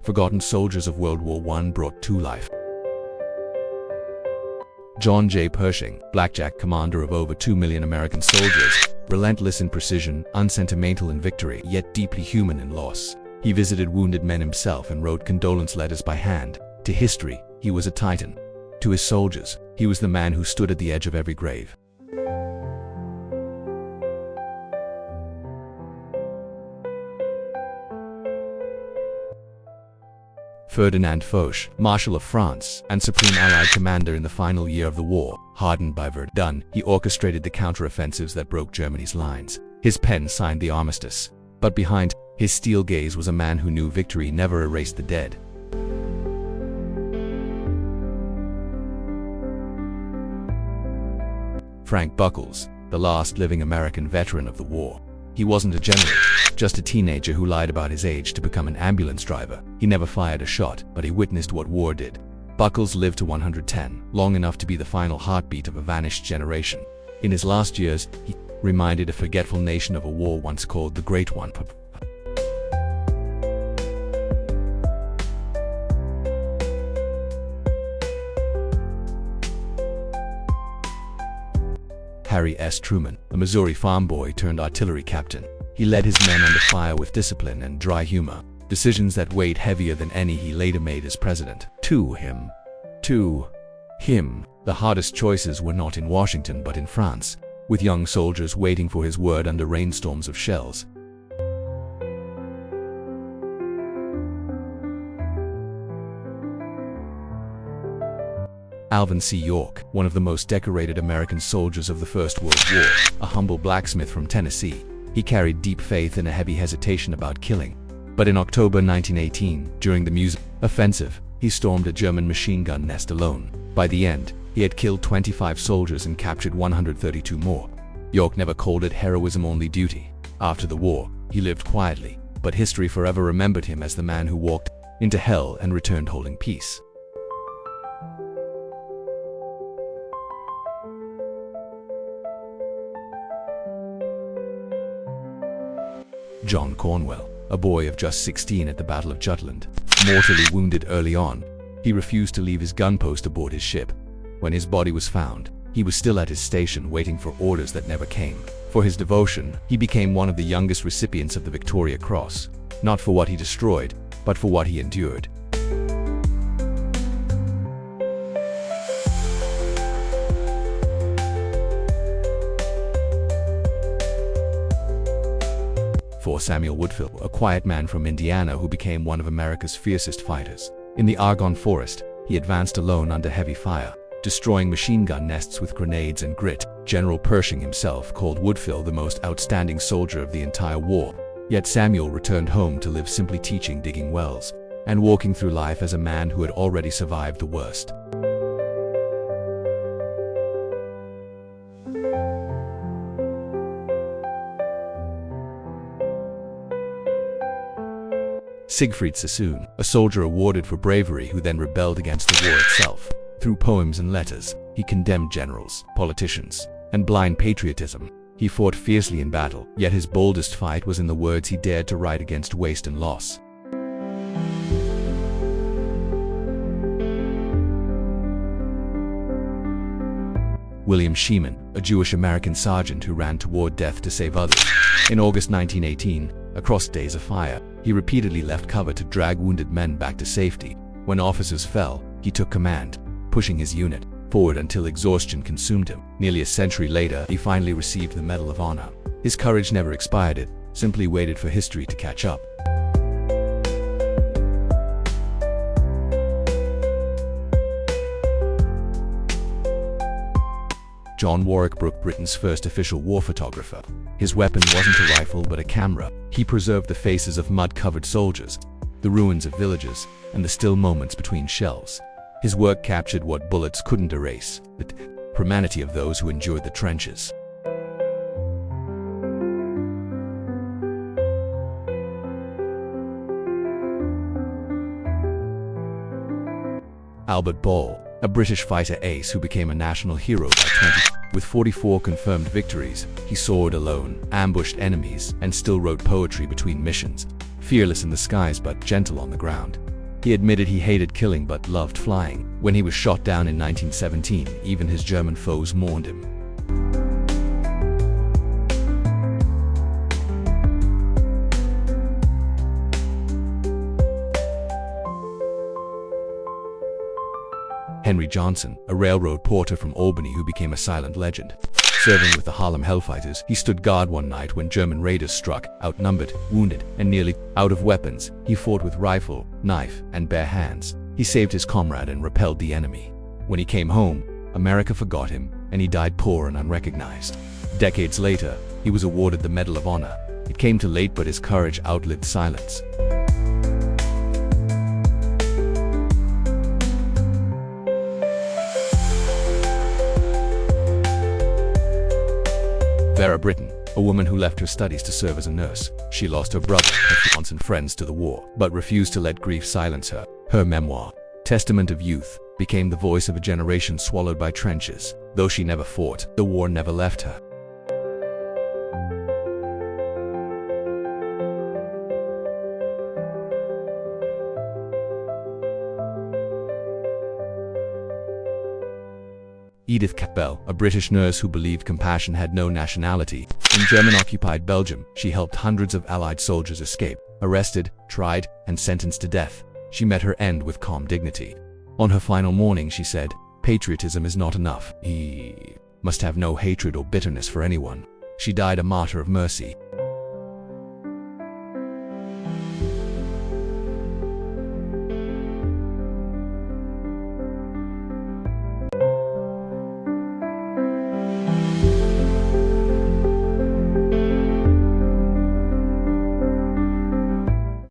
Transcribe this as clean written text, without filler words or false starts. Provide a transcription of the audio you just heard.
forgotten soldiers of World War I brought to life. John J. Pershing, Blackjack, commander of over 2 million American soldiers, relentless in precision, unsentimental in victory, yet deeply human in loss. He visited wounded men himself and wrote condolence letters by hand. To history, he was a titan. To his soldiers, he was the man who stood at the edge of every grave. Ferdinand Foch, Marshal of France and Supreme Allied Commander in the final year of the war, hardened by Verdun, he orchestrated the counteroffensives that broke Germany's lines. His pen signed the armistice. But behind his steel gaze was a man who knew victory never erased the dead. Frank Buckles, the last living American veteran of the war. He wasn't a general, just a teenager who lied about his age to become an ambulance driver. He never fired a shot, but he witnessed what war did. Buckles lived to 110, long enough to be the final heartbeat of a vanished generation. In his last years, he reminded a forgetful nation of a war once called the Great One. Harry S. Truman, a Missouri farm boy turned artillery captain. He led his men under fire with discipline and dry humor, decisions that weighed heavier than any he later made as president. To him, the hardest choices were not in Washington but in France, with young soldiers waiting for his word under rainstorms of shells. Alvin C. York, one of the most decorated American soldiers of the First World War, a humble blacksmith from Tennessee. He carried deep faith and a heavy hesitation about killing. But in October 1918, during the Meuse offensive, he stormed a German machine gun nest alone. By the end, he had killed 25 soldiers and captured 132 more. York never called it heroism-only duty. After the war, he lived quietly, but history forever remembered him as the man who walked into hell and returned holding peace. John Cornwell, a boy of just 16 at the Battle of Jutland, mortally wounded early on, he refused to leave his gun post aboard his ship. When his body was found, he was still at his station waiting for orders that never came. For his devotion, he became one of the youngest recipients of the Victoria Cross, not for what he destroyed, but for what he endured. For Samuel Woodfill, a quiet man from Indiana who became one of America's fiercest fighters. In the Argonne Forest, he advanced alone under heavy fire, destroying machine gun nests with grenades and grit. General Pershing himself called Woodfill the most outstanding soldier of the entire war. Yet Samuel returned home to live simply teaching digging wells, and walking through life as a man who had already survived the worst. Siegfried Sassoon, a soldier awarded for bravery who then rebelled against the war itself. Through poems and letters, he condemned generals, politicians, and blind patriotism. He fought fiercely in battle, yet his boldest fight was in the words he dared to write against waste and loss. William Sheeman, a Jewish-American sergeant who ran toward death to save others. In August 1918, across days of fire, he repeatedly left cover to drag wounded men back to safety. When officers fell, he took command, pushing his unit forward until exhaustion consumed him. Nearly a century later, he finally received the Medal of Honor. His courage never expired, it simply waited for history to catch up. John Warwick Brooke, Britain's first official war photographer. His weapon wasn't a rifle but a camera. He preserved the faces of mud-covered soldiers, the ruins of villages, and the still moments between shells. His work captured what bullets couldn't erase, the humanity of those who endured the trenches. Albert Ball, a British fighter ace who became a national hero by 20. With 44 confirmed victories, he soared alone, ambushed enemies, and still wrote poetry between missions. Fearless in the skies but gentle on the ground. He admitted he hated killing but loved flying. When he was shot down in 1917, even his German foes mourned him. Henry Johnson, a railroad porter from Albany who became a silent legend. Serving with the Harlem Hellfighters, he stood guard one night when German raiders struck. Outnumbered, wounded, and nearly out of weapons, he fought with rifle, knife, and bare hands. He saved his comrade and repelled the enemy. When he came home, America forgot him, and he died poor and unrecognized. Decades later, he was awarded the Medal of Honor. It came too late, but his courage outlived silence. Vera Brittain, a woman who left her studies to serve as a nurse. She lost her brother, her fiancé and friends to the war, but refused to let grief silence her. Her memoir, Testament of Youth, became the voice of a generation swallowed by trenches. Though she never fought, the war never left her. Edith Cavell, a British nurse who believed compassion had no nationality. In German-occupied Belgium, she helped hundreds of Allied soldiers escape. Arrested, tried, and sentenced to death, she met her end with calm dignity. On her final morning, she said, "Patriotism is not enough. He must have no hatred or bitterness for anyone." She died a martyr of mercy.